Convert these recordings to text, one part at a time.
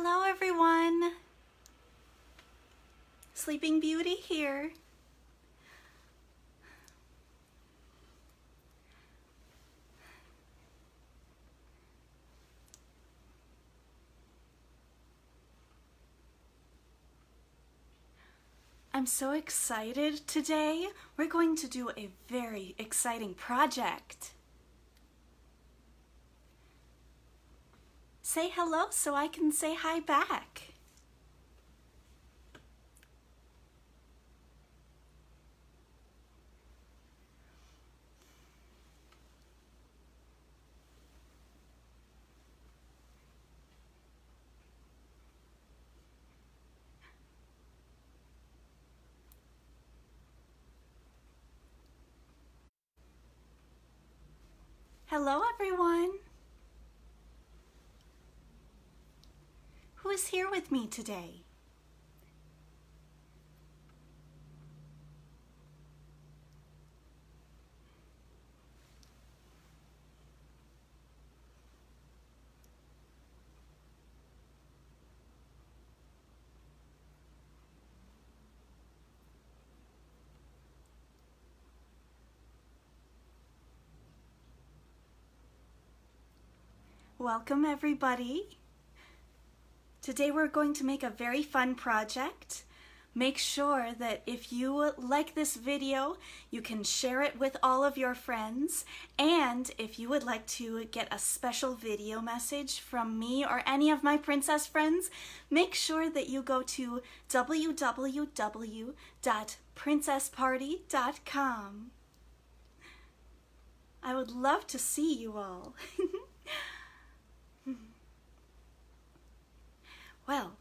Hello everyone! Sleeping Beauty here. I'm so excited today. We're going to do a very exciting project. Say hello so I can say hi back. Hello everyone! Who is here with me today? Welcome everybody! Today we're going to make a very fun project. Make sure that if you like this video, you can share it with all of your friends. And if you would like to get a special video message from me or any of my princess friends, make sure that you go to www.princessparty.com. I would love to see you all. Well,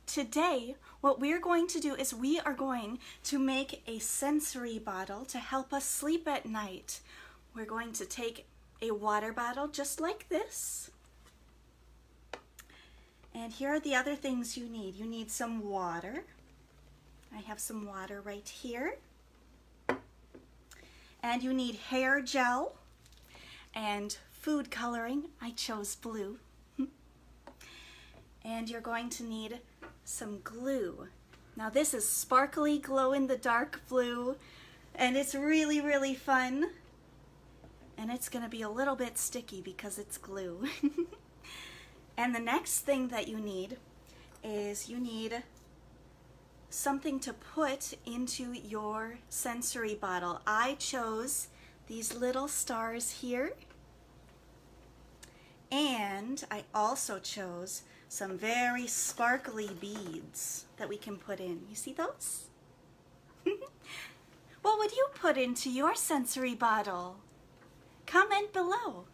today what we're going to do is we are going to make a sensory bottle to help us sleep at night. We're going to take a water bottle just like this. And here are the other things you need. You need some water. I have some water right here. And you need hair gel and food coloring. I chose blue. And you're going to need some glue. Now this is sparkly glow-in-the-dark blue, and it's really, really fun. And it's gonna be a little bit sticky because it's glue. And the next thing that you need is you need something to put into your sensory bottle. I chose these little stars here. And I also chose some very sparkly beads that we can put in. You see those? What would you put into your sensory bottle? Comment below.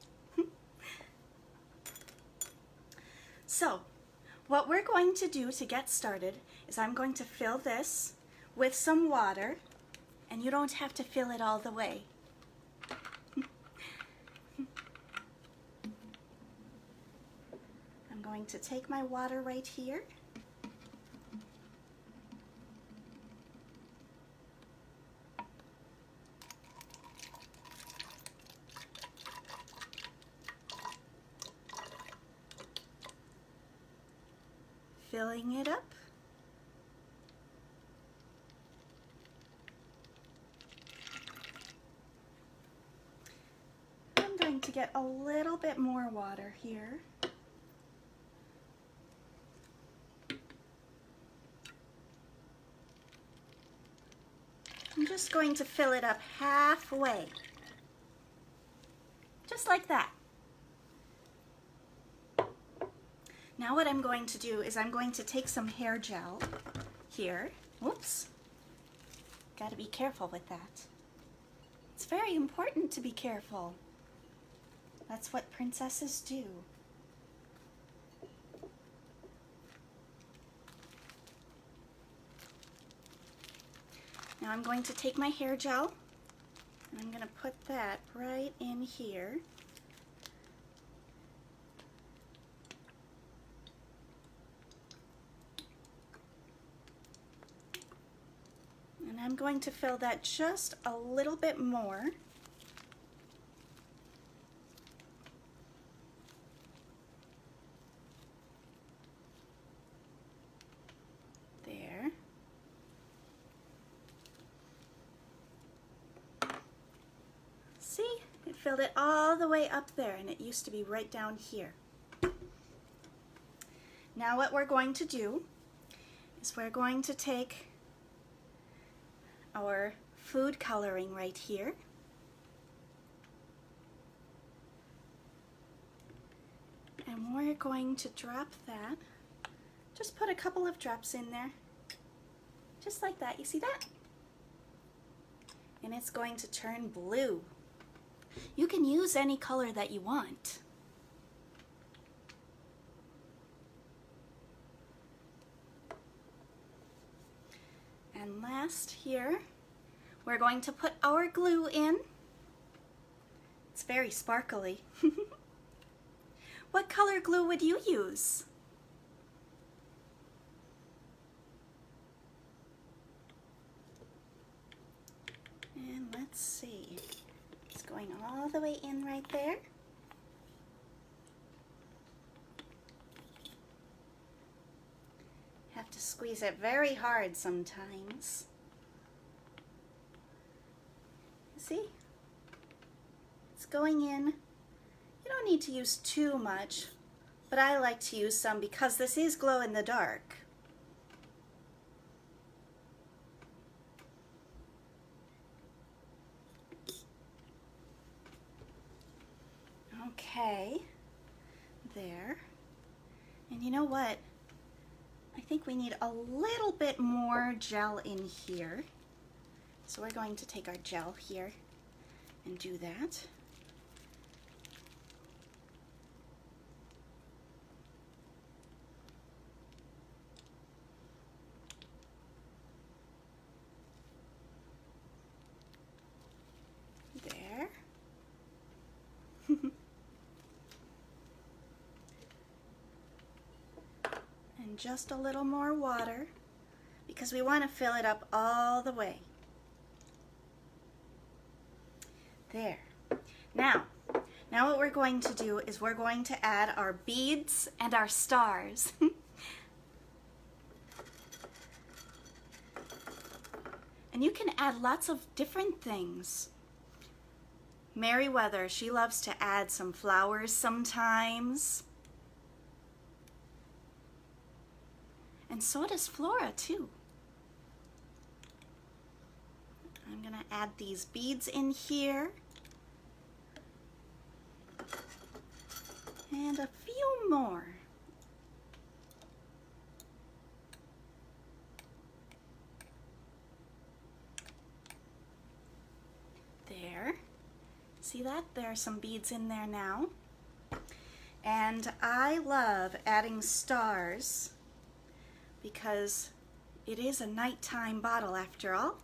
So, what we're going to do to get started is I'm going to fill this with some water, and you don't have to fill it all the way. I'm going to take my water right here. Filling it up. I'm going to get a little bit more water here. I'm just going to fill it up halfway, just like that. Now what I'm going to do is I'm going to take some hair gel here. Whoops, gotta be careful with that. It's very important to be careful. That's what princesses do. Now I'm going to take my hair gel and I'm going to put that right in here. And I'm going to fill that just a little bit more. filled it all the way up there, and it used to be right down here. Now what we're going to do is we're going to take our food coloring right here, and we're going to drop that. Just put a couple of drops in there, just like that. You see that? And it's going to turn blue. You can use any color that you want. And last here, we're going to put our glue in. It's very sparkly. What color glue would you use? And let's see. It's going all the way in right there. Have to squeeze it very hard sometimes. See? It's going in. You don't need to use too much, but I like to use some because this is glow in the dark. Okay, there. And you know what? I think we need a little bit more gel in here. So we're going to take our gel here and do that. There. And just a little more water because we want to fill it up all the way. There. Now what we're going to do is we're going to add our beads and our stars. And you can add lots of different things. Meriwether, she loves to add some flowers sometimes. And so does Flora too. I'm gonna add these beads in here. And a few more. There. See that? There are some beads in there now. And I love adding stars because it is a nighttime bottle after all.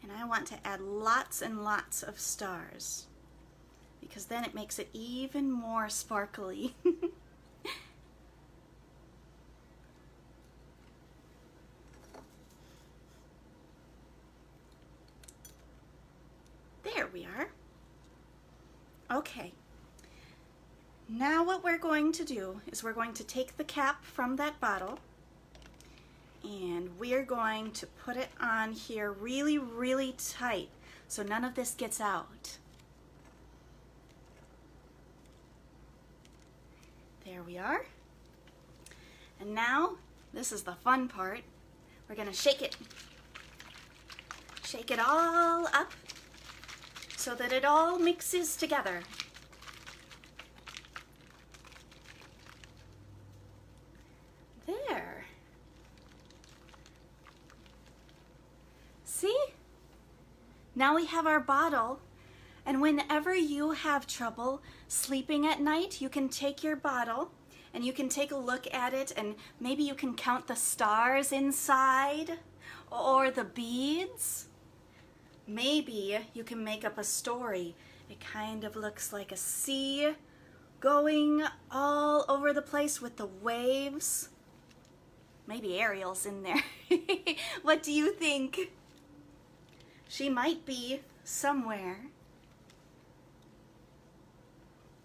And I want to add lots and lots of stars because then it makes it even more sparkly. There we are. Okay. Now what we're going to do is we're going to take the cap from that bottle and we're going to put it on here really, really tight so none of this gets out. There we are. And now, this is the fun part. We're gonna shake it. Shake it all up so that it all mixes together. There. See? Now we have our bottle, and whenever you have trouble sleeping at night, you can take your bottle and you can take a look at it and maybe you can count the stars inside or the beads. Maybe you can make up a story. It kind of looks like a sea going all over the place with the waves. Maybe Ariel's in there. What do you think? She might be somewhere.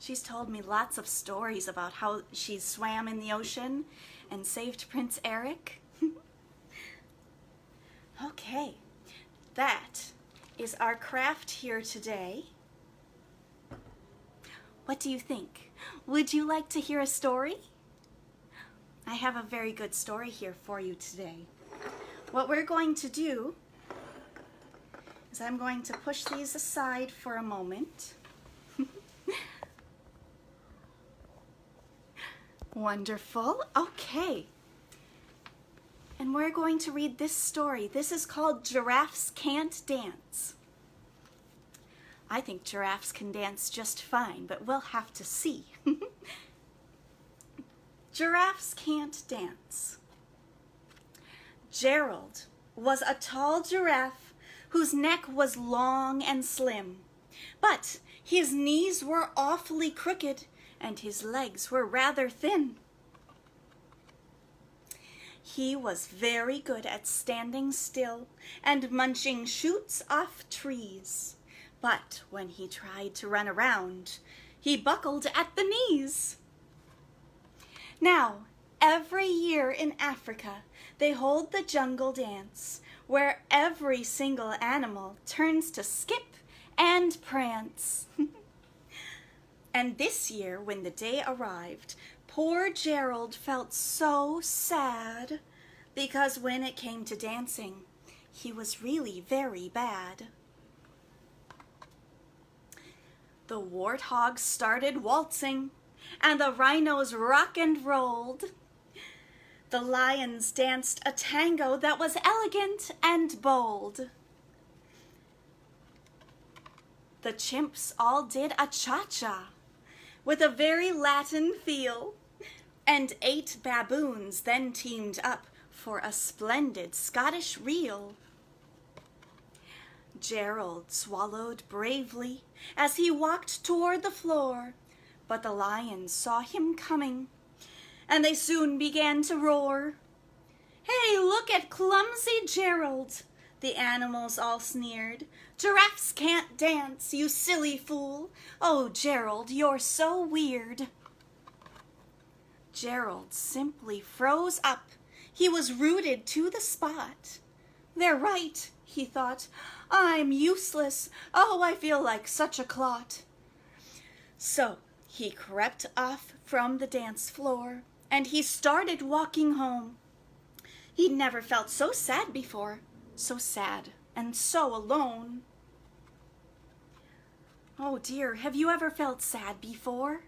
She's told me lots of stories about how she swam in the ocean and saved Prince Eric. Okay, that is our craft here today. What do you think? Would you like to hear a story? I have a very good story here for you today. What we're going to do is I'm going to push these aside for a moment. Wonderful. Okay. And we're going to read this story. This is called Giraffes Can't Dance. I think giraffes can dance just fine, but we'll have to see. Giraffes Can't Dance. Gerald was a tall giraffe whose neck was long and slim, but his knees were awfully crooked and his legs were rather thin. He was very good at standing still and munching shoots off trees, but when he tried to run around, he buckled at the knees. Now, every year in Africa, they hold the jungle dance, where every single animal turns to skip and prance. And this year, when the day arrived, poor Gerald felt so sad, because when it came to dancing, he was really very bad. The warthogs started waltzing, and the rhinos rock and rolled. The lions danced a tango that was elegant and bold. The chimps all did a cha-cha with a very Latin feel, and 8 baboons then teamed up for a splendid Scottish reel. Gerald swallowed bravely as he walked toward the floor, but the lions saw him coming, and they soon began to roar. "Hey, look at clumsy Gerald," the animals all sneered. "Giraffes can't dance, you silly fool. Oh, Gerald, you're so weird." Gerald simply froze up. He was rooted to the spot. "They're right," he thought. "I'm useless. Oh, I feel like such a clot." So he crept off from the dance floor, and he started walking home. He'd never felt so sad before, so sad and so alone. Oh dear, have you ever felt sad before?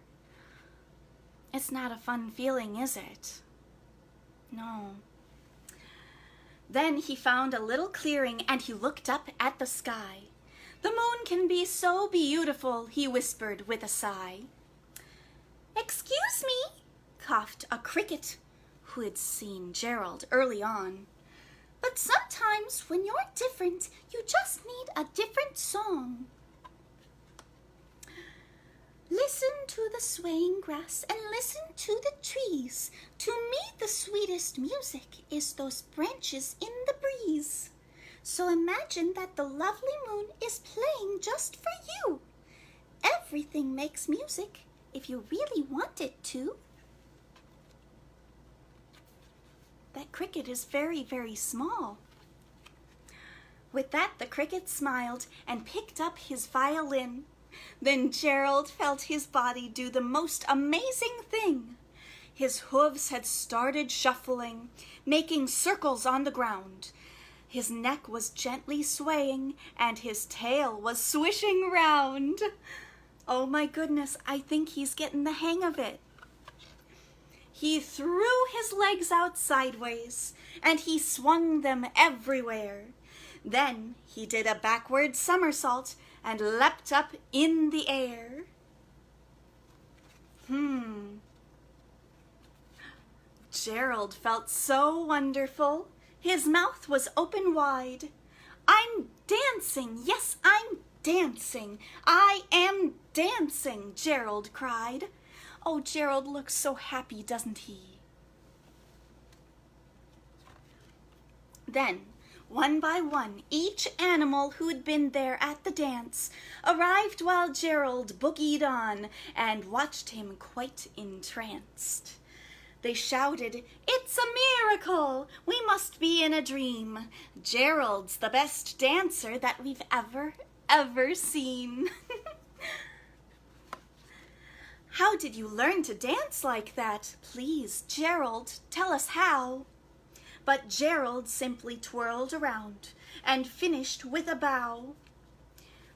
It's not a fun feeling, is it? No. Then he found a little clearing and he looked up at the sky. "The moon can be so beautiful," he whispered with a sigh. "Excuse me," coughed a cricket who had seen Gerald early on. "But sometimes when you're different, you just need a different song. Listen to the swaying grass and listen to the trees. To me the sweetest music is those branches in the breeze. So imagine that the lovely moon is playing just for you. Everything makes music if you really want it to." That cricket is very, very small. With that, the cricket smiled and picked up his violin. Then Gerald felt his body do the most amazing thing. His hooves had started shuffling, making circles on the ground. His neck was gently swaying, and his tail was swishing round. Oh my goodness, I think he's getting the hang of it. He threw his legs out sideways, and he swung them everywhere. Then he did a backward somersault and leapt up in the air. Gerald felt so wonderful. His mouth was open wide. "I'm dancing, yes, I'm dancing. I am dancing," Gerald cried. Oh, Gerald looks so happy, doesn't he? Then, One by one, each animal who'd been there at the dance arrived while Gerald boogied on and watched him quite entranced. They shouted, "It's a miracle! We must be in a dream. Gerald's the best dancer that we've ever seen." How did you learn to dance like that? Please, Gerald, tell us how. But Gerald simply twirled around and finished with a bow.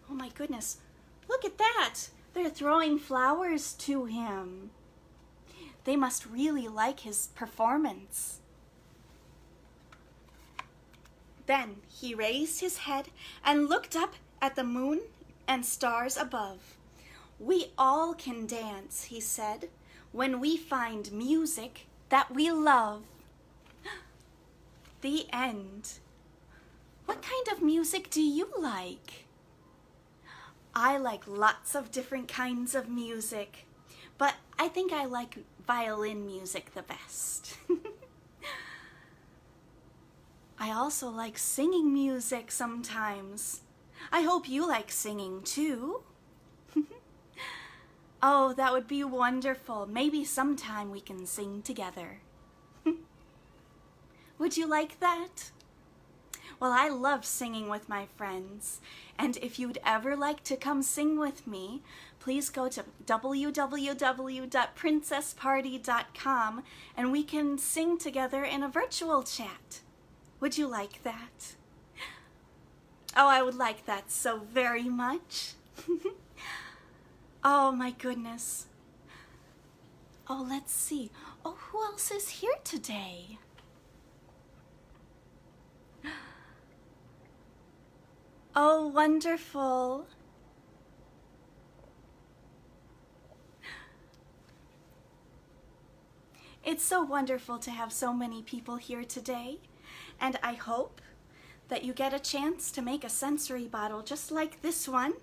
Oh my goodness, look at that! They're throwing flowers to him. They must really like his performance. Then he raised his head and looked up at the moon and stars above. "We all can dance," he said, "when we find music that we love." The end. What kind of music do you like? I like lots of different kinds of music, but I think I like violin music the best. I also like singing music sometimes. I hope you like singing too. Oh, that would be wonderful. Maybe sometime we can sing together. Would you like that? Well, I love singing with my friends, and if you'd ever like to come sing with me, please go to www.princessparty.com and we can sing together in a virtual chat. Would you like that? Oh, I would like that so very much. Oh my goodness. Oh, let's see. Oh, who else is here today? Oh, wonderful. It's so wonderful to have so many people here today, and I hope that you get a chance to make a sensory bottle just like this one.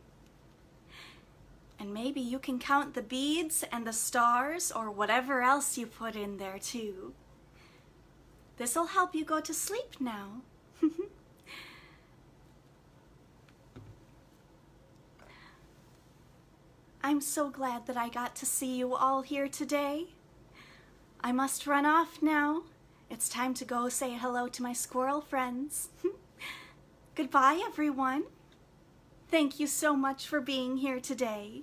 And maybe you can count the beads and the stars or whatever else you put in there too. This'll help you go to sleep now. I'm so glad that I got to see you all here today. I must run off now. It's time to go say hello to my squirrel friends. Goodbye, everyone. Thank you so much for being here today.